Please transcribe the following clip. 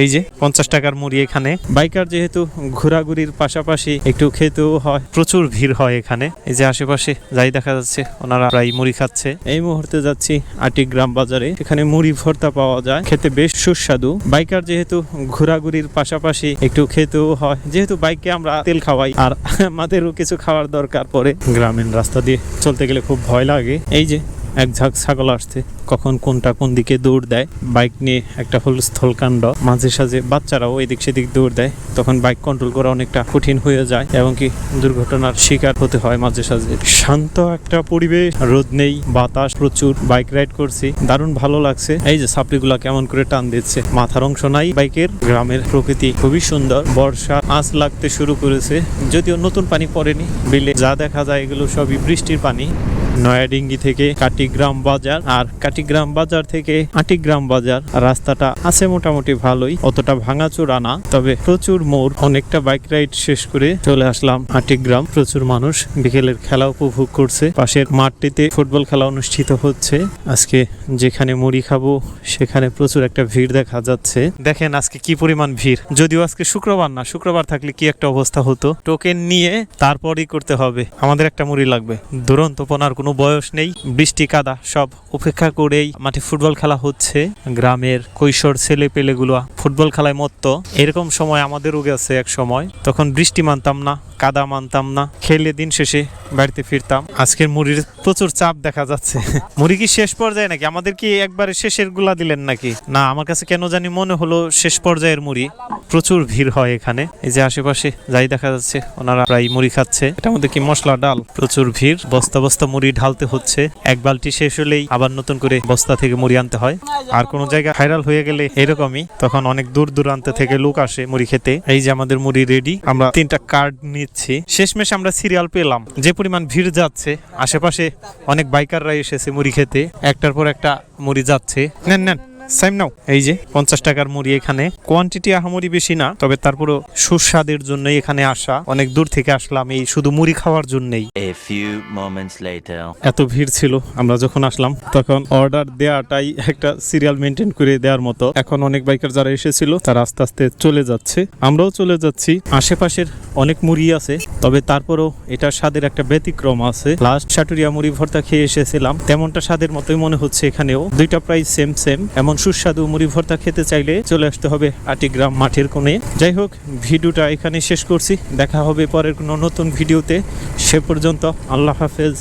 এই যে 50 টাকার মুড়ি এখানে। বাইকার যেহেতু ঘোরাঘুরির পাশাপাশি একটু খেতেও হয়, প্রচুর ভিড় হয় এখানে। এই যে আশেপাশে যাই দেখা যাচ্ছে ওনারা প্রায় মুড়ি খাচ্ছে। এই মুহূর্তে যাচ্ছি আটিগ্রাম বাজারে, এখানে মুড়ি ভর্তা পাওয়া যায়, খেতে বেশ সুস্বাদু। বাইকার যেহেতু ঘোরাঘুরির পাশাপাশি একটু খেতেও হয়, যেহেতু বাইকে আমরা তেল খাওয়াই আর আমাদেরও কিছু খাওয়ার দরকার পড়ে। গ্রামীণ রাস্তা দিয়ে চলতে গেলে খুব ভয় লাগে। এই যে এক ঝাঁক ছাগল আসছে, কখন কোনটা কোন দিকে দৌড় দেয়। বাইক নিয়ে একটা হল স্থলকাণ্ড, মাঝে সাঝে বাচ্চারাও এদিক সেদিক দৌড় দেয়, তখন বাইক কন্ট্রোল করা অনেকটা কঠিন হয়ে যায় এবং কি দুর্ঘটনার শিকার হতে হয় মাঝে সাঝে। শান্ত একটা পরিবেশ, রোদ নেই, বাতাস প্রচুর। বাইক রাইড করছি, দারুণ ভালো লাগছে। এই যে সাপড়িগুলা কেমন করে টান দিচ্ছে, মাথার অংশ নাই বাইকের। গ্রামের প্রকৃতি খুবই সুন্দর। বর্ষা আঁচ লাগতে শুরু করেছে, যদিও নতুন পানি পড়েনি। বিলে যা দেখা যায় এগুলো সবই বৃষ্টির পানি। নয়াডিঙ্গি থেকে কাটিগ্রাম বাজার, আর কাটিগ্রাম বাজার থেকে আটিগ্রাম বাজার রাস্তাটা আছে মোটামুটি ভালোই, অতটা ভাঙাচোরা না, তবে প্রচুর মোড়। অনেকটা বাইক রাইড শেষ করে চলে আসলাম আটিগ্রাম। প্রচুর মানুষ বিকেলের খেলা উপভোগ করছে। পাশের মাঠটিতে ফুটবল খেলা অনুষ্ঠিত হচ্ছে। আজকে যেখানে মুড়ি খাবো সেখানে প্রচুর একটা ভিড় দেখা যাচ্ছে। দেখেন আজকে কি পরিমাণ ভিড়, যদিও আজকে শুক্রবার না, শুক্রবার থাকলে কি একটা অবস্থা হতো। টোকেন নিয়ে তারপরই করতে হবে। আমাদের একটা মুড়ি লাগবে। দুরন্তপনার কোনো বয়স নেই, বৃষ্টি কাদা সব উপেক্ষা করেই মাঠে ফুটবল খেলা হচ্ছে। গ্রামের কৈশোর ছেলে পেলেগুলো ফুটবল খেলায় মত্ত। এরকম সময় আমাদেরও গেছে এক সময়, তখন বৃষ্টি মানতাম না, কাদা মানতাম না, খেলে দিন শেষে বাড়িতে ফিরতাম। আজকের মুড়ির প্রচুর চাপ দেখা যাচ্ছে। মুড়ি কি শেষ পর্যায়ে নাকি? আমাদের কি একবারে শেষের গুলা দিলেন নাকি? না, আমার কাছে কেন জানি মনে হলো শেষ পর্যায়ের মুড়ি। প্রচুর ভিড় হয় এখানে। এই যে আশেপাশে যাই দেখা যাচ্ছে ওনারা প্রায় মুড়ি খাচ্ছে। এটা মধ্যে কি মশলা ডাল, প্রচুর ভিড়। বস্তা বস্তা মুড়ি ঢালতে হচ্ছে। এক বালতি শেষ হলেই আবার নতুন করে বস্তা থেকে মুড়ি আনতে হয়। আর কোন জায়গা ভাইরাল হয়ে গেলে এরকমই, তখন অনেক দূর দূরান্ত থেকে লোক আসে মুড়ি খেতে। এই যে আমাদের মুড়ি রেডি, আমরা 3টা কার্ড নিচ্ছি। শেষমেশ আমরা সিরিয়াল পেলাম। যে পরিমাণ ভিড় যাচ্ছে, আশেপাশে অনেক বাইকাররা এসেছে মুড়ি খেতে, একটার পর একটা মুড়ি যাচ্ছে। নেন নেন সাইম নাও। এই যে 50 টাকার মুড়ি এখানে। কোয়ান্টিটি আহামরি বেশি না, তবে তারপরও সুস্বাদের জন্য এখানে আসা। অনেক দূর থেকে আসলাম এই শুধু মুড়ি খাওয়ার জন্যই। এত ভিড় ছিল, আমরা যখন আসলাম তখন অর্ডার দেওয়াটাই একটা সিরিয়াল মেনটেন করে দেওয়ার মতো। এখন অনেক বাইকার যারা এসেছিল তারা আস্তে আস্তে চলে যাচ্ছে, আমরাও চলে যাচ্ছি। আশেপাশের অনেক মুড়ি আছে, তবে তারপরও এটা স্বাদের একটা ব্যতিক্রম আছে। লাস্ট সাটুরিয়া মুড়ি ভর্তা খেয়ে এসেছিলাম, তেমনটা স্বাদের মতোই মনে হচ্ছে এখানেও। দুইটা প্রায় সেম সেম। এমন সুস্বাদু মুড়ি ভর্তা খেতে চাইলে চলে আসতে হবে আটিগ্রাম মাঠের কোণে। যাই হোক, ভিডিওটা এখানে শেষ করছি। দেখা হবে পরের কোনো নতুন ভিডিওতে। সে পর্যন্ত আল্লাহ হাফেজ।